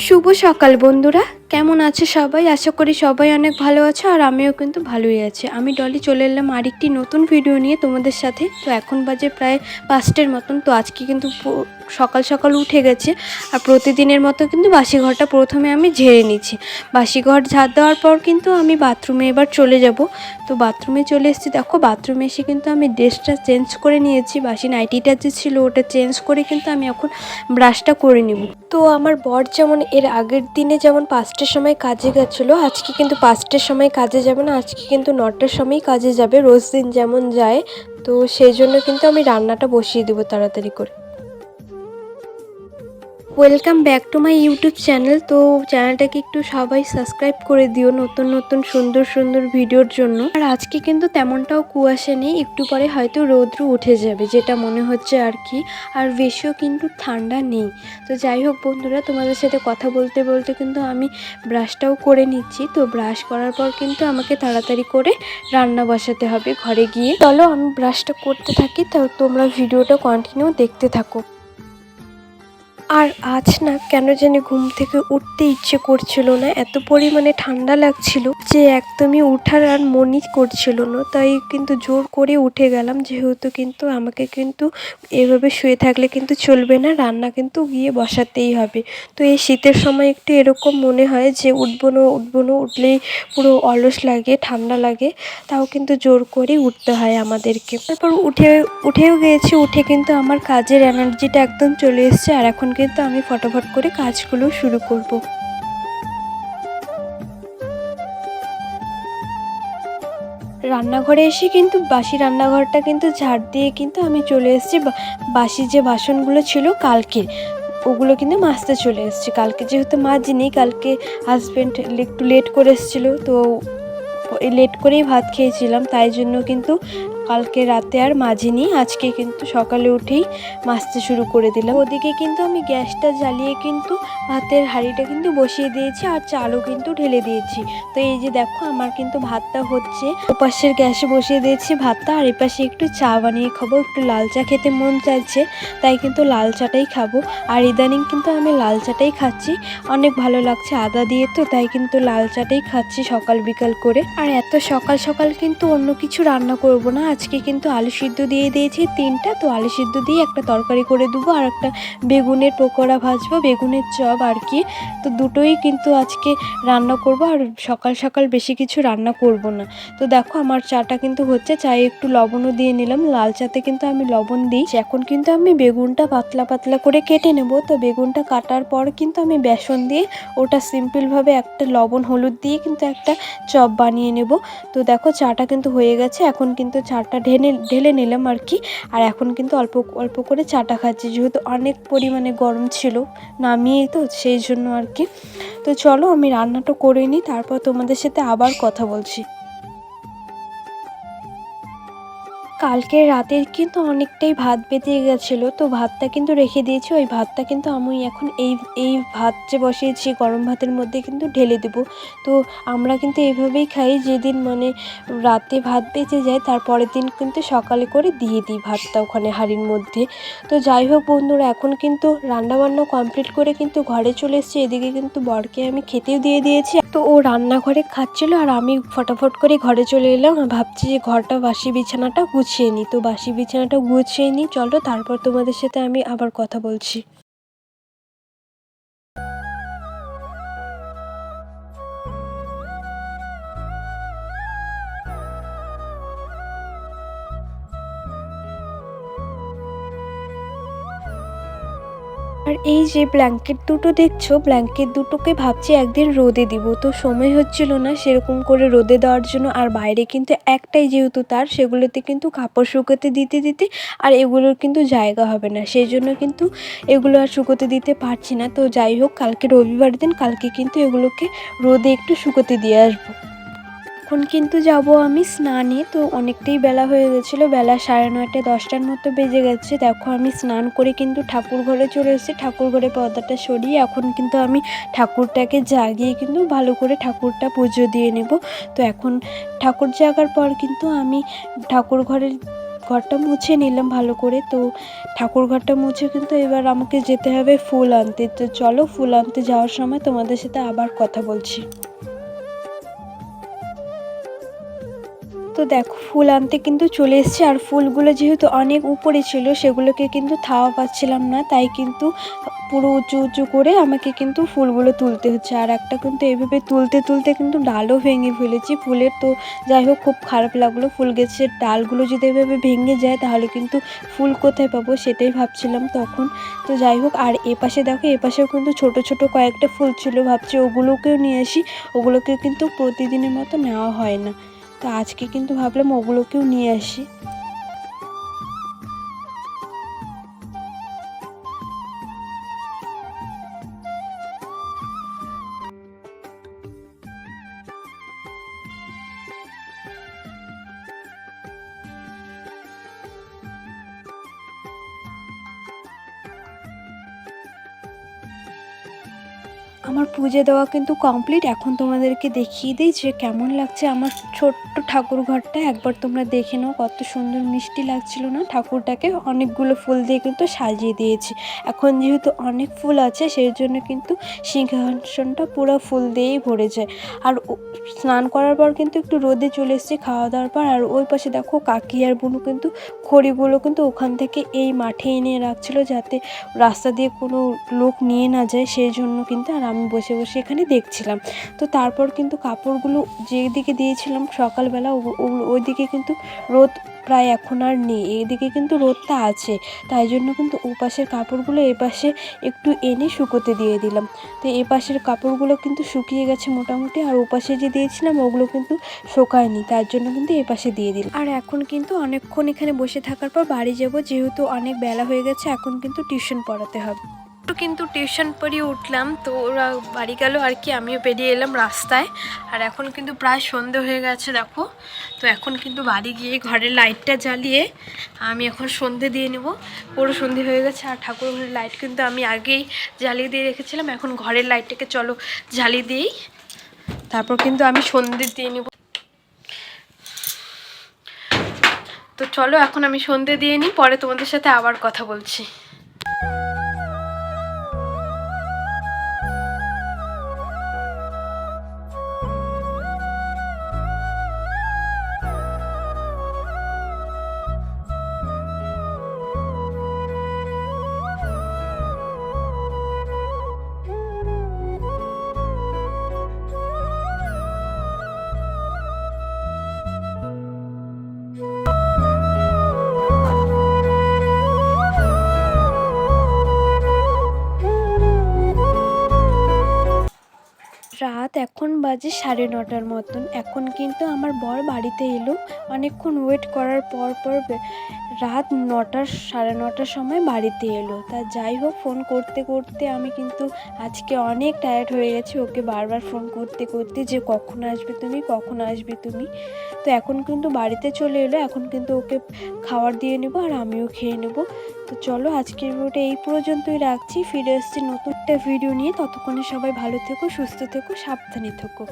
শুভ সকাল বন্ধুরা, কেমন আছে সবাই? আশা করি সবাই অনেক ভালো আছে আর আমিও কিন্তু ভালোই আছি। আমি ডলি চলে এলাম আরেকটি নতুন ভিডিও নিয়ে তোমাদের সাথে। তো এখন বাজে প্রায় 5টের মতন। তো আজকে কিন্তু সকাল সকাল উঠে গেছে আর প্রতিদিনের মতো কিন্তু বাসি ঘরটা প্রথমে আমি ঝেড়ে নিচ্ছি। বাসি ঘর ঝাড় দেওয়ার পর কিন্তু আমি বাথরুমে এবার চলে যাব। তো বাথরুমে চলে এসেছি, দেখো বাথরুমে এসে কিন্তু আমি ড্রেসটা চেঞ্জ করে নিয়েছি। বাসি নাইটিটা যে ছিল ওটা চেঞ্জ করে কিন্তু আমি এখন ব্রাশটা করে নিব। তো আমার বর যেমন এর আগের দিনে যেমন 5টের সময় কাজে গেছিলো, আজকে কিন্তু 5টের সময় কাজে যাবে না, আজকে কিন্তু 9টার সময়ই কাজে যাবে, রোজ দিন যেমন যায়। তো সেই জন্য কিন্তু আমি রান্নাটা বসিয়ে দেবো তাড়াতাড়ি করে। Welcome back to my YouTube channel. তো চ্যানেলটাকে একটু সবাই সাবস্ক্রাইব করে দিও নতুন নতুন সুন্দর সুন্দর ভিডিওর জন্য। আর আজকে কিন্তু তেমনটাও কুয়াশা নেই, একটু পরে হয়তো রৌদ্র উঠে যাবে যেটা মনে হচ্ছে আর কি। আর বেশিও কিন্তু ঠান্ডা নেই। তো যাই হোক বন্ধুরা, তোমাদের সাথে কথা বলতে বলতে কিন্তু আমি ব্রাশটাও করে নিচ্ছি। তো ব্রাশ করার পর কিন্তু আমাকে তাড়াতাড়ি করে রান্না বসাতে হবে ঘরে গিয়ে। চলো আমি ব্রাশটা করতে থাকি, তো তোমরা ভিডিওটা কন্টিনিউ দেখতে থাকো। আর আজ না কেন জানি ঘুম থেকে উঠতে ইচ্ছে করছিল না, এত পরিমাণে ঠান্ডা লাগছিল যে একদমই উঠার আর মনই করছিল না। তাই কিন্তু জোর করে উঠে গেলাম, যেহেতু কিন্তু আমাকে কিন্তু এভাবে শুয়ে থাকলে কিন্তু চলবে না, রান্না কিন্তু গিয়ে বসাতেই হবে। তো এই শীতের সময় একটু এরকম মনে হয় যে উঠবো না উঠলেই পুরো অলস লাগে, ঠান্ডা লাগে, তাও কিন্তু জোর করে উঠতে হয় আমাদেরকে। তারপর উঠেও গিয়েছি, উঠে কিন্তু আমার কাজের এনার্জিটা একদম চলে এসছে। আর এখন কিন্তু আমি ফটাফট করে কাজগুলো শুরু করব। রান্নাঘরে এসে কিন্তু বাসি রান্নাঘরটা কিন্তু ঝাড় দিয়ে কিন্তু আমি চলে এসেছি। বাসি যে বাসনগুলো ছিল কালকে, ওগুলো কিন্তু মাজতে চলে এসেছি। কালকে যেহেতু মাজিনি, কালকে হাজব্যান্ড একটু লেট করে এসেছিলো, তো লেট করেই ভাত খেয়েছিলাম, তাই জন্য কিন্তু কালকে রাতে আর মাজিনি। আজকে কিন্তু সকালে উঠেই মাজতে শুরু করে দিলাম। ওদিকে কিন্তু আমি গ্যাসটা জ্বালিয়ে কিন্তু ভাতের হাঁড়িটা কিন্তু বসিয়ে দিয়েছি আর চালও কিন্তু ঢেলে দিয়েছি। তো এই যে দেখো আমার কিন্তু ভাতটা হচ্ছে, ওপাশের গ্যাসে বসিয়ে দিয়েছি ভাতটা, আর এপাশে একটু চা বানিয়ে খাবো। একটু লাল চা খেতে মন চাইছে, তাই কিন্তু লাল চাটাই খাবো। আর ইদানিং কিন্তু আমি লাল চাটাই খাচ্ছি, অনেক ভালো লাগছে আদা দিয়ে, তো তাই কিন্তু লাল চাটাই খাচ্ছি সকাল বিকাল করে। আর এত সকাল সকাল কিন্তু অন্য কিছু রান্না করব না, আজকে কিন্তু আলু সিদ্ধ দিয়ে দিয়েছি 3টা, তো আলু সিদ্ধ দিয়ে একটা তরকারি করে দেবো আর একটা বেগুনের পকোড়া ভাজবো, বেগুনের চপ আর কি। তো দুটোই কিন্তু আজকে রান্না করব, আর সকাল সকাল বেশি কিছু রান্না করব না। তো দেখো আমার চাটা কিন্তু হচ্ছে, চায়ে একটু লবণও দিয়ে নিলাম, লাল চাতে কিন্তু আমি লবণ দিই। এখন কিন্তু আমি বেগুনটা পাতলা পাতলা করে কেটে নেব। তো বেগুনটা কাটার পর কিন্তু আমি বেসন দিয়ে ওটা সিম্পলভাবে একটা লবণ হলুদ দিয়ে কিন্তু একটা চপ বানিয়ে নেব। তো দেখো চাটা কিন্তু হয়ে গেছে, এখন কিন্তু চাটা ঢেলে নিলাম আর কি। আর এখন কিন্তু অল্প অল্প করে চাটা খাচ্ছি, যেহেতু অনেক পরিমাণে গরম ছিল নামিয়ে, তো সেই জন্য আর কি। তো চলো আমি রান্নাটা করে নিই, তারপর তোমাদের সাথে আবার কথা বলছি। কালকে রাতের কিন্তু অনেকটাই ভাত বেঁচে গেছিলো, তো ভাতটা কিন্তু রেখে দিয়েছি। ওই ভাতটা কিন্তু আমি এখন এই ভাত যে বসিয়েছি গরম ভাতের মধ্যে কিন্তু ঢেলে দেবো। তো আমরা কিন্তু এইভাবেই খাই, যেদিন মানে রাতে ভাত বেঁচে যায় তার পরের দিন কিন্তু সকালে করে দিয়ে দিই ভাতটা ওখানে হাঁড়ির মধ্যে। তো যাই হোক বন্ধুরা, এখন কিন্তু রান্নাবান্না কমপ্লিট করে কিন্তু ঘরে চলে এসেছি। এদিকে কিন্তু বরকে আমি খেতেও দিয়ে দিয়েছি, তো ও রান্নাঘরে খাচ্ছিলো আর আমি ফটাফট করে ঘরে চলে এলাম। ভাবছি যে ঘরটা বাসি বিছানাটা গুছিয়ে নিই, তো বাসি বিছানাটা গুছিয়ে নিই চলো, তারপর তোমাদের সাথে আমি আবার কথা বলছি। আর এই যে ব্ল্যাঙ্কেট দুটো দেখছো, ব্ল্যাঙ্কেট দুটোকে ভাবছি একদিন রোদে দিব, তো সময় হচ্ছিল না সেরকম করে রোদে দেওয়ার জন্য। আর বাইরে কিন্তু একটাই যেহেতু তার, সেগুলোতে কিন্তু কাপড় শুকোতে দিতে দিতে আর এগুলোর কিন্তু জায়গা হবে না, সেই জন্য কিন্তু এগুলো আর শুকোতে দিতে পারছি না। তো যাই হোক, কালকে রবিবার দিন, কালকে কিন্তু এগুলোকে রোদে একটু শুকোতে দিয়ে আসবো। এখন কিন্তু যাব আমি স্নানে। তো অনেকটাই বেলা হয়ে গেছিলো, বেলা 9:30 10টার মতো বেজে গেছে। দেখো আমি স্নান করে কিন্তু ঠাকুর ঘরে চলে এসেছি, ঠাকুর ঘরে পর্দাটা সরিয়ে এখন কিন্তু আমি ঠাকুরটাকে জাগিয়ে কিন্তু ভালো করে ঠাকুরটা পুজো দিয়ে নেব। তো এখন ঠাকুর জাগার পর কিন্তু আমি ঠাকুর ঘরের ঘরটা মুছে নিলাম ভালো করে। তো ঠাকুর ঘরটা মুছে কিন্তু এবার আমাকে যেতে হবে ফুল আনতে। তো চলো ফুল আনতে যাওয়ার সময় তোমাদের সাথে আবার কথা বলছি। তো দেখো ফুল আনতে কিন্তু চলে এসেছি, আর ফুলগুলো যেহেতু অনেক উপরে ছিল সেগুলোকে কিন্তু থাওয়া পাচ্ছিলাম না, তাই কিন্তু পুরো উঁচু উঁচু করে আমাকে কিন্তু ফুলগুলো তুলতে হচ্ছে। আর একটা কিন্তু এভাবে তুলতে তুলতে কিন্তু ডালও ভেঙে ফেলেছি ফুলের। তো যাই হোক খুব খারাপ লাগলো, ফুল গাছের ডালগুলো যদি এভাবে ভেঙে যায় তাহলে কিন্তু ফুল কোথায় পাবো সেটাই ভাবছিলাম তখন। তো যাই হোক, আর এপাশে দেখো এপাশেও কিন্তু ছোট ছোট কয়েকটা ফুল ছিল, ভাবছি ওগুলোকেও নিয়ে আসি। ওগুলোকে কিন্তু প্রতিদিনের মতো নেওয়া হয় না, তো আজকে কিন্তু ভাবলাম ওগুলোকেও নিয়ে আসি। আমার পুজো দেওয়া কিন্তু কমপ্লিট। এখন তোমাদেরকে দেখিয়ে দিই যে কেমন লাগছে আমার ছোট্ট ঠাকুর ঘরটা। একবার তোমরা দেখে নাও কত সুন্দর মিষ্টি লাগছিল না ঠাকুরটাকে। অনেকগুলো ফুল দিয়ে কিন্তু সাজিয়ে দিয়েছি। এখন যেহেতু অনেক ফুল আছে সেই জন্য কিন্তু সিংহাসনটা পুরো ফুল দিয়েই ভরে যায়। আর স্নান করার পর কিন্তু একটু রোদে চলে এসেছি খাওয়া দাওয়ার পর। আর ওই পাশে দেখো কাকি আর বুনু কিন্তু খড়িগুলো কিন্তু ওখান থেকে এই মাঠে এনে রাখছিল, যাতে রাস্তা দিয়ে কোনো লোক নিয়ে না যায় সেই জন্য কিন্তু। আর আমি বসে বসে এখানে দেখছিলাম। তো তারপর কিন্তু কাপড়গুলো যেদিকে দিয়েছিলাম সকালবেলা ওইদিকে কিন্তু রোদ প্রায় এখন আর নেই, এইদিকে কিন্তু রোদটা আছে। তাই জন্য কিন্তু ওপাশের কাপড়গুলো এপাশে একটু এনে শুকোতে দিয়ে দিলাম। তো এপাশের কাপড়গুলো কিন্তু শুকিয়ে গেছে মোটামুটি, আর ওপাশে যে দিয়েছিলাম ওগুলো কিন্তু শোকায়নি, তার জন্য কিন্তু এপাশে দিয়ে দিলাম। আর এখন কিন্তু অনেকক্ষণ এখানে বসে থাকার পর বাড়ি যাব, যেহেতু অনেক বেলা হয়ে গেছে, এখন কিন্তু টিউশন পড়াতে হবে। কিন্তু টিউশন পড়িয়ে উঠলাম, তো ওরা বাড়ি গেল আর কি, আমিও বেরিয়ে এলাম রাস্তায়। আর এখন কিন্তু প্রায় সন্ধে হয়ে গেছে দেখো। তো এখন কিন্তু বাড়ি গিয়ে ঘরের লাইটটা জ্বালিয়ে আমি এখন সন্ধে দিয়ে নেব। পুরো সন্ধে হয়ে গেছে, আর ঠাকুর ঘরের লাইট কিন্তু আমি আগেই জ্বালিয়ে দিয়ে রেখেছিলাম। এখন ঘরের লাইটটাকে চলো জ্বালিয়ে দিই, তারপর কিন্তু আমি সন্ধে দিয়ে নেব। তো চলো এখন আমি সন্ধে দিয়ে নিই, পরে তোমাদের সাথে আবার কথা বলছি। রাত এখন বাজে 9:30 মতন। এখন কিন্তু আমার বর বাড়িতে এলো। অনেকক্ষণ ওয়েট করার পর রাত 9টা 9:30 সময় বাড়িতে এলো। তা যাই হোক, ফোন করতে করতে আমি কিন্তু আজকে অনেক টায়ার্ড হয়ে গেছি, ওকে বারবার ফোন করতে করতে যে কখন আসবে তুমি, কখন আসবে তুমি। তো এখন কিন্তু বাড়িতে চলে এলো, এখন কিন্তু ওকে খাবার দিয়ে নেবো আর আমিও খেয়ে নেবো। তো চলো আজকের ভিডিওটা এই পর্যন্তই রাখছি, ফিরে আসছি নতুন একটা ভিডিও নিয়ে। ততক্ষণে সবাই ভালো থেকো, সুস্থ থেকো, সাবধানে থেকো।